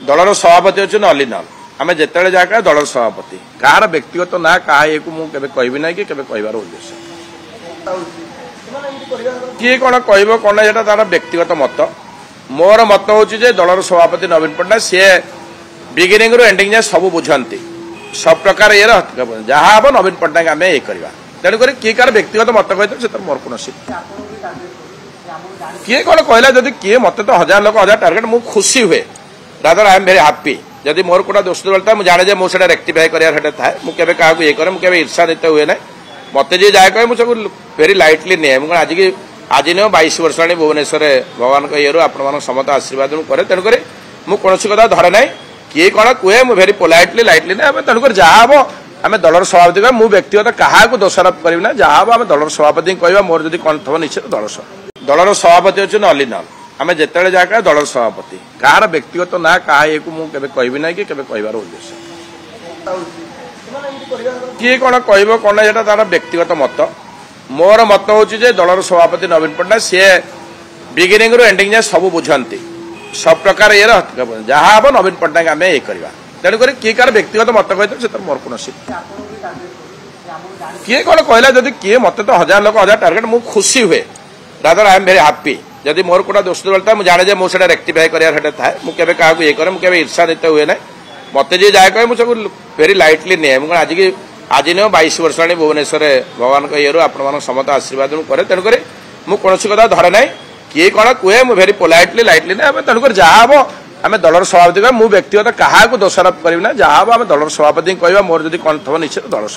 दलर सभापति अच्छे अलिनाल आम जिते जहाँ दलर सभापति कहार व्यक्तिगत ना क्या ये मुझे कहबी ना कि कहबार उद्देश्य किए कौन कह कौन ये तार व्यक्तिगत मत मोर मत हूँ दलर सभापति नवीन पट्टनायक सी बिगिनिंग रु एंडिंग जाए सब बुझाती सब प्रकार ये जहाँ हम नवीन पट्टनायक आम ये करवा तेणुक किए कार व्यक्तिगत मत कहते से मोर कौन किए कौन कहला जदि किए मत तो 1000 लोक 1000 टार्गेट मुझे खुशी हुए rather I am very happy जदि मोर कोटा दोष दुर्बलता मुझे जाने मुझे रेक्टिफाई कर थाए मुझे क्या ये करे मुझे ईर्षा देते हुए ना मत जी जाए कहे मुझे वेरी लाइटली निए मुझे आज नुह 22 वर्ष आनी भुवनेश्वर भगवान ये आपण समस्त आशीर्वाद मुझे तेणुक मुझे कथा धरे ना किए कौन कहे मुझे वेरी पोलाइटली लाइटली ना तेणुक जहाँ हम आम दलर सभापति कह मुझे व्यक्तिगत क्या दोषारोप करना जहाँ हम आम दलर सभापति कह मोर जब कंठ हम निश्चित दलर सभापति अच्छे अलिनाल आम जिते जहाँ दलर सभापति कहार व्यक्तिगत ना क्या ये मुझे कहबी ना कि कहबार उद्देश्य किए कौन कह कौन ये तार व्यक्तिगत मत मोर मत हूँ दलर सभापति नवीन पट्टनायक सी बिगिनिंग रु एंडिंग जाए सब बुझाती सब प्रकार ये जहाँ हम नवीन पट्टनायक आम ये करवा तेणुक किए कार व्यक्तिगत मत कहते से मोर कौन किए कौन कहला जदि किए मत तो 1000 लोक 1000 टार्गेट मुझे खुशी हुए rather I am very happy जदि मोर कोटा दोष दुर्बलता मुझे जाने मुझे रेक्टिफाई कर थाए मुझे क्या ये करे मुझे ईर्षा देते हुए ना मत जी जाए कहे मुझे वेरी लाइटली निए मुझे आज नुह 22 वर्ष आनी भुवनेश्वर भगवान ये आपण समस्त आशीर्वाद मुझे तेणुक मुझे कथा धरे ना किए कौन कहे मुझे वेरी पोलाइटली लाइटली ना तेणुक जहाँ हम आम दलर सभापति कह मुझे व्यक्तिगत क्या दोषारोप करना जहाँ हम आम दलर सभापति कह मोर जब कंठ हम निश्चित दलर